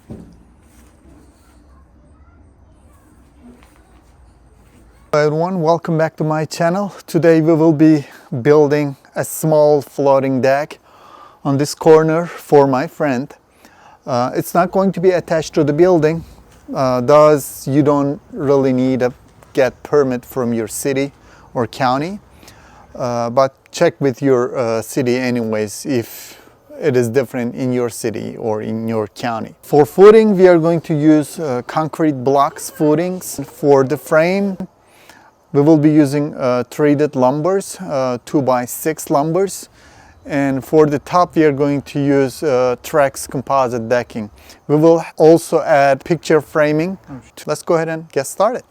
Hello everyone, welcome back to my channel. Today we will be building a small floating deck on this corner for my friend. It's not going to be attached to the building, thus you don't really need to get permit from your city or county, but check with your city anyways if it is different in your city or in your county. For footing, we are going to use concrete blocks footings. For the frame, we will be using treated lumbers, 2x6 lumbers. And for the top, we are going to use Trex composite decking. We will also add picture framing. Let's go ahead and get started.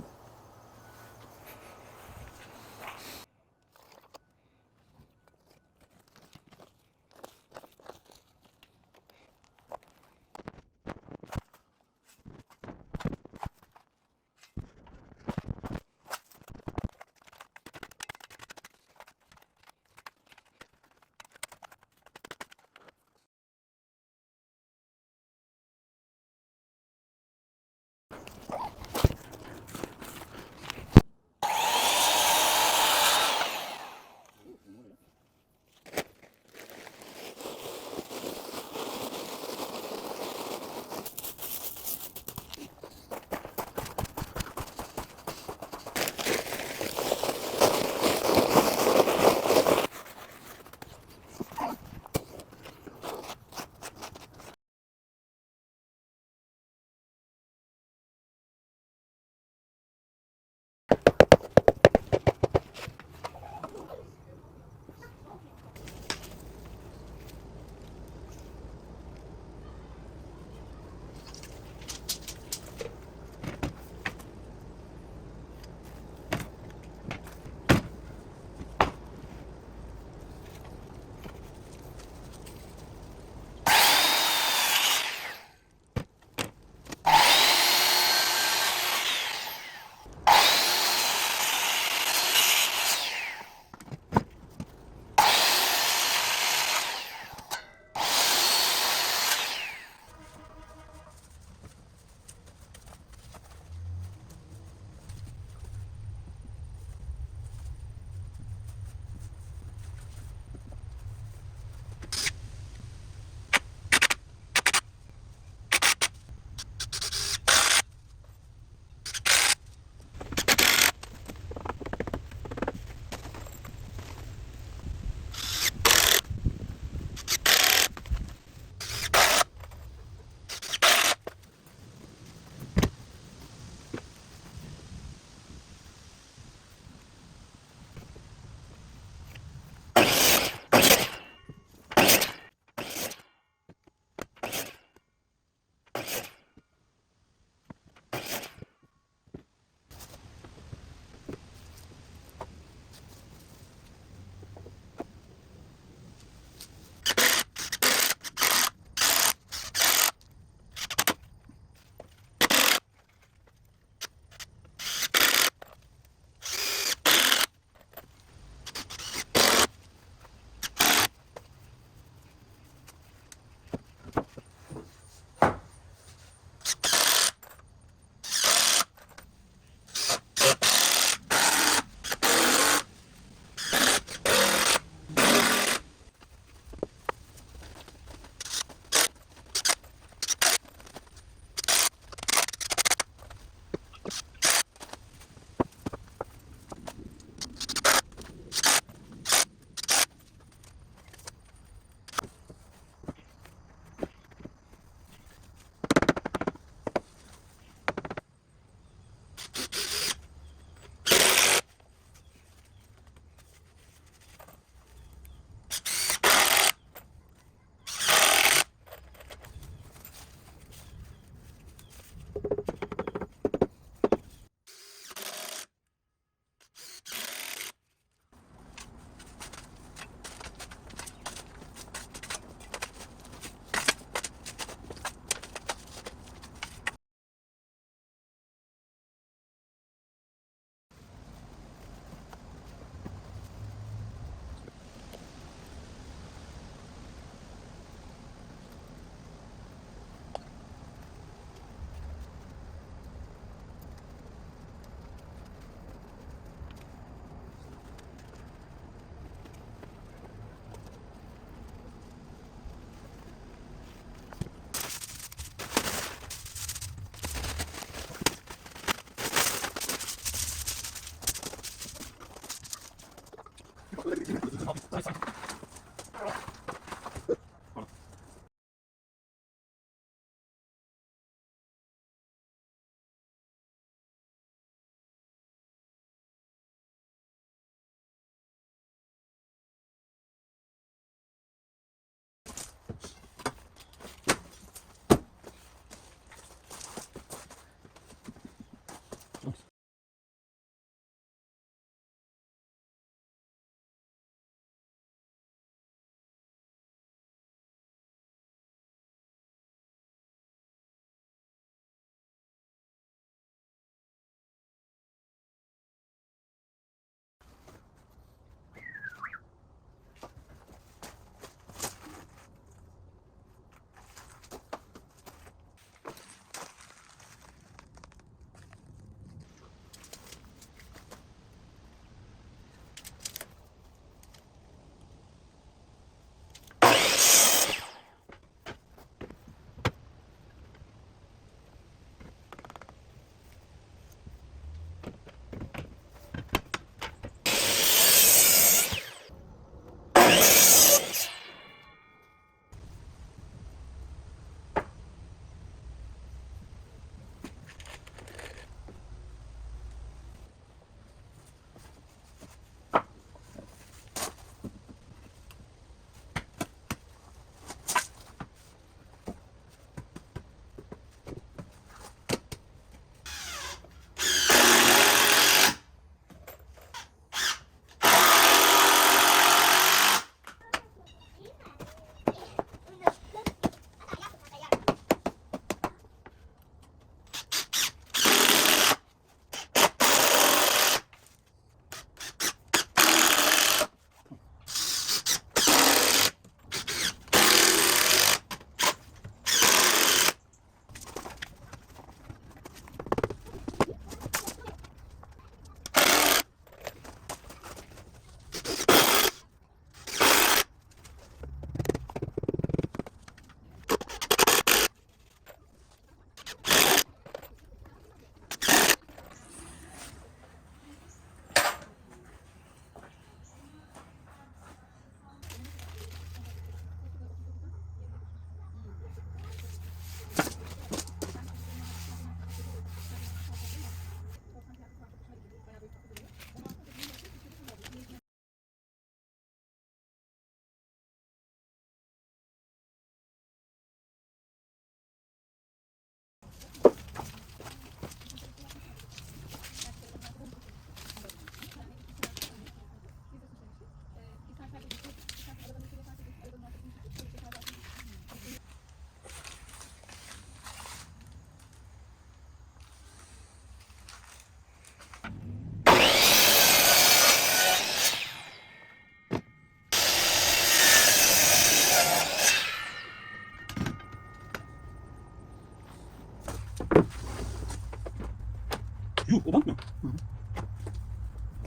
Yuh, o bank mı?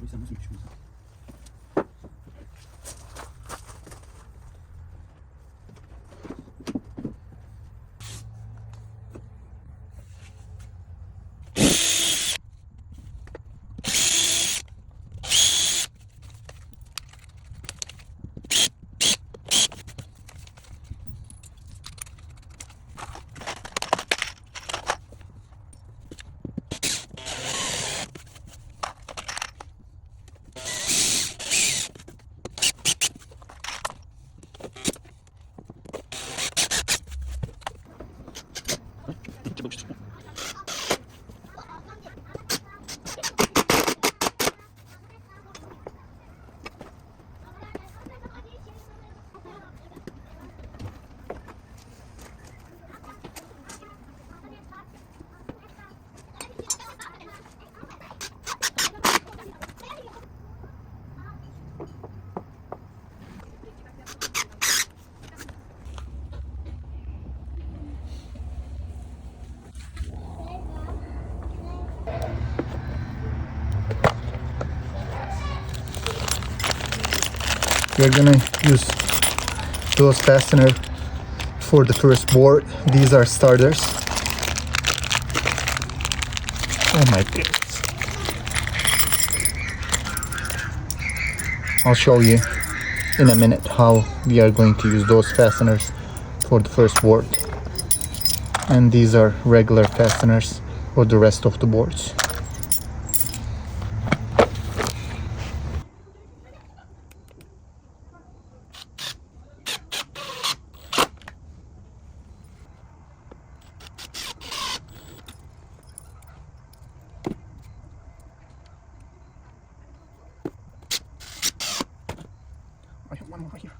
Ay sen nasıl yetişkin insan? Çabuk işte. We're gonna use those fasteners for the first board. These are starters. Oh my goodness. I'll show you in a minute how we are going to use those fasteners for the first board. And these are regular fasteners for the rest of the boards. I have one more right here.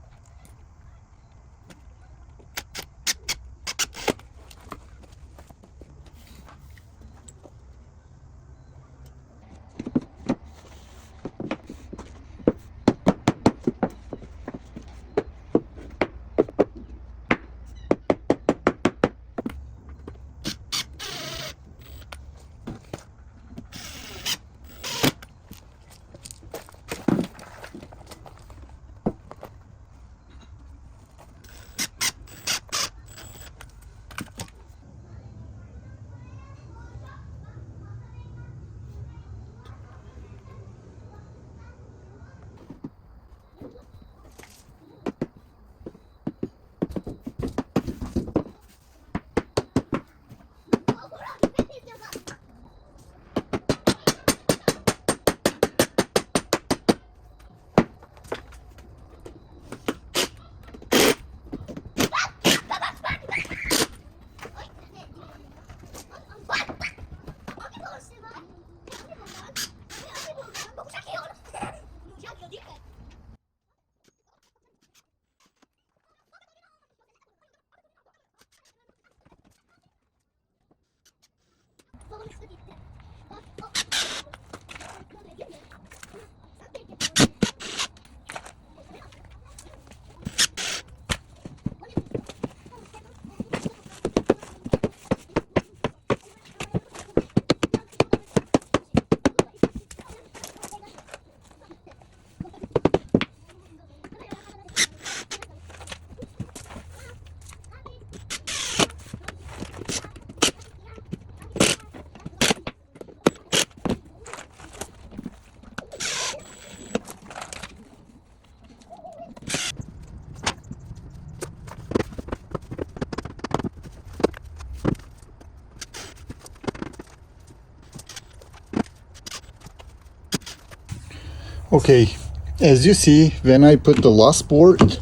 Okay, as you see, when I put the last board,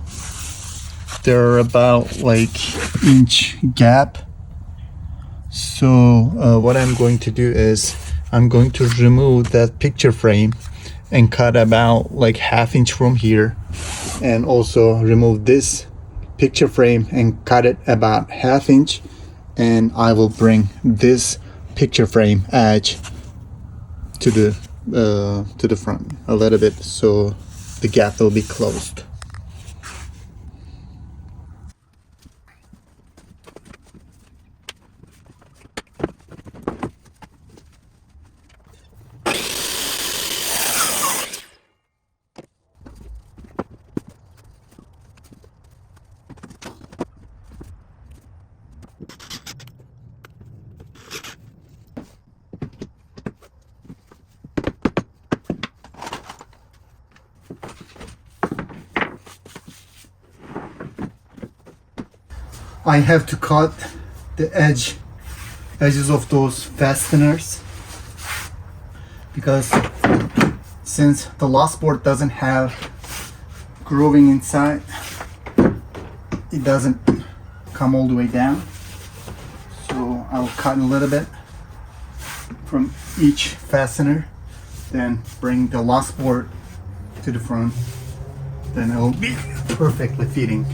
there are about like inch gap. So what I'm going to do is I'm going to remove that picture frame and cut about like ½ inch from here, and also remove this picture frame and cut it about ½ inch, and I will bring this picture frame edge to the front a little bit, so the gap will be closed. I have to cut the edges of those fasteners, because since the last board doesn't have grooving inside, it doesn't come all the way down. So I'll cut a little bit from each fastener, then bring the last board to the front, then it'll be perfectly fitting.